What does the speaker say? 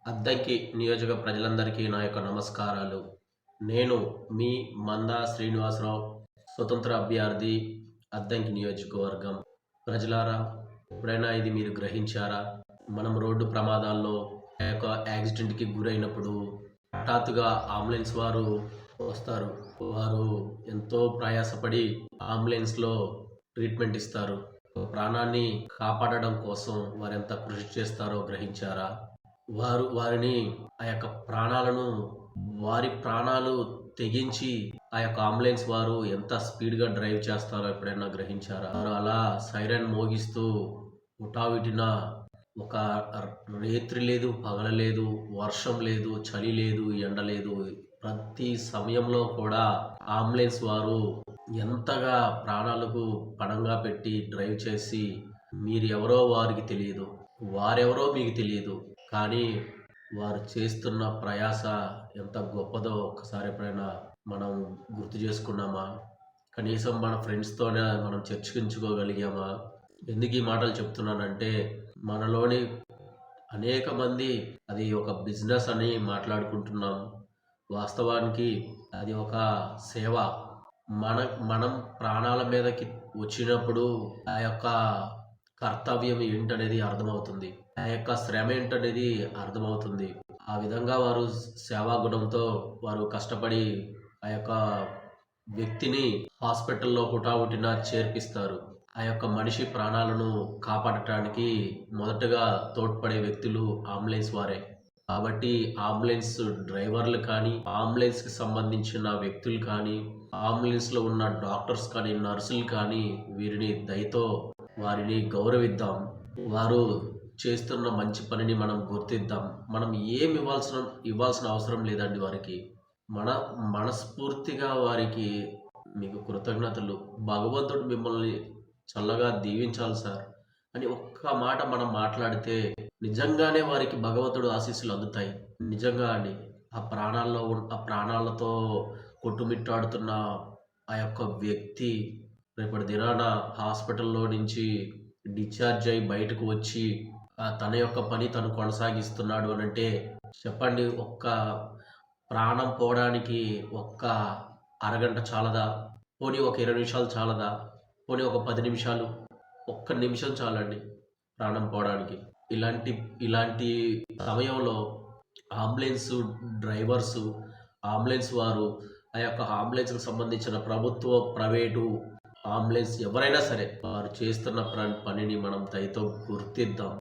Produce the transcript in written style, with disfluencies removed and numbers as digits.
అద్దంకి నియోజక ప్రజలందరికీ నా యొక్క నమస్కారాలు. నేను మీ మందా శ్రీనివాసరావు, స్వతంత్ర అభ్యర్థి, అద్దంకి నియోజకవర్గం. ప్రజలారా, ఎప్పుడైనా ఇది మీరు గ్రహించారా? మనం రోడ్డు ప్రమాదాల్లో ఆ యొక్క యాక్సిడెంట్‌కి గురైనప్పుడు హఠాత్తుగా అంబులెన్స్ వారు వస్తారు. వారు ఎంతో ప్రయాసపడి అంబులెన్స్‌లో ట్రీట్మెంట్ ఇస్తారు. ప్రాణాన్ని కాపాడడం కోసం వారెంత కృషి చేస్తారో గ్రహించారా? వారిని ఆ యొక్క వారి ప్రాణాలు తెగించి ఆ యొక్క అంబులెన్స్ వారు ఎంత స్పీడ్‌గా డ్రైవ్ చేస్తారో ఎప్పుడైనా గ్రహించారా? వారు అలా సైరన్ మోగిస్తూ హుటాహుటిన ఒక రేత్రి లేదు, పగలు లేదు, వర్షం లేదు, చలి లేదు, ఎండ లేదు. ప్రతి సమయంలో కూడా అంబులెన్స్ వారు ఎంతగా ప్రాణాలకు పణంగా పెట్టి డ్రైవ్ చేసి మీరెవరో వారికి తెలియదు. వారెవరో మీకు తెలియదు. కానీ వారు చేస్తున్న ప్రయాస ఎంత గొప్పదో ఒక్కసారి ఎప్పుడైనా మనం గుర్తు చేసుకున్నామా? కనీసం మన ఫ్రెండ్స్‌తోనే మనం చర్చించుకోగలిగామా? ఎందుకు ఈ మాటలు చెప్తున్నానంటే, మనలోని అనేక మంది అది ఒక బిజినెస్ అని మాట్లాడుకుంటున్నాం. వాస్తవానికి అది ఒక సేవ. మన మనం ప్రాణాల మీదకి వచ్చినప్పుడు ఆ యొక్క కర్తవ్యం ఏంటనేది అర్థమవుతుంది. ఆ యొక్క శ్రమ ఏంటనేది అర్థమవుతుంది. ఆ విధంగా వారు సేవా గుణంతో వారు కష్టపడి ఆ యొక్క వ్యక్తిని హాస్పిటల్‌లో హుటాహుటిన చేర్పిస్తారు. ఆ యొక్క మనిషి ప్రాణాలను కాపాడటానికి మొదటగా తోడ్పడే వ్యక్తులు అంబులెన్స్ వారే. కాబట్టి అంబులెన్స్ డ్రైవర్లు కానీ, అంబులెన్స్‌కి సంబంధించిన వ్యక్తులు కానీ, అంబులెన్స్‌లో ఉన్న డాక్టర్స్ కానీ, నర్సులు కానీ వీరిని దయతో వారిని గౌరవిద్దాం. వారు చేస్తున్న మంచి పనిని మనం గుర్తిద్దాం. మనం ఏమి ఇవ్వాల్సిన అవసరం లేదండి వారికి. మన మనస్ఫూర్తిగా వారికి మీకు కృతజ్ఞతలు. భగవంతుడు మిమ్మల్ని చల్లగా దీవించాలి సార్ అని ఒక్క మాట మనం మాట్లాడితే నిజంగానే వారికి భగవంతుడు ఆశీస్సులు అందుతాయి. నిజంగా అండి. ఆ ప్రాణాలతో కొట్టుమిట్టాడుతున్న ఆ యొక్క వ్యక్తి రేపటి దినాన హాస్పిటల్‌లో నుంచి డిశ్చార్జ్ అయ్యి బయటకు వచ్చి తన యొక్క పని తను కొనసాగిస్తున్నాడు అనంటే చెప్పండి, ఒక్క ప్రాణం పోవడానికి ఒక్క అరగంట చాలదా? పోనీ ఒక 20 నిమిషాలు చాలదా? పోనీ ఒక 10 నిమిషాలు, ఒక్క నిమిషం చాలండి ప్రాణం పోవడానికి. ఇలాంటి ఇలాంటి సమయంలో అంబులెన్సు డ్రైవర్సు, అంబులెన్స్ వారు ఆ యొక్క అంబులెన్స్‌కి సంబంధించిన ప్రభుత్వ, ప్రైవేటు అంబులెన్స్ ఎవరైనా సరే వారు చేస్తున్న పనిని మనం దయతో గుర్తిద్దాం.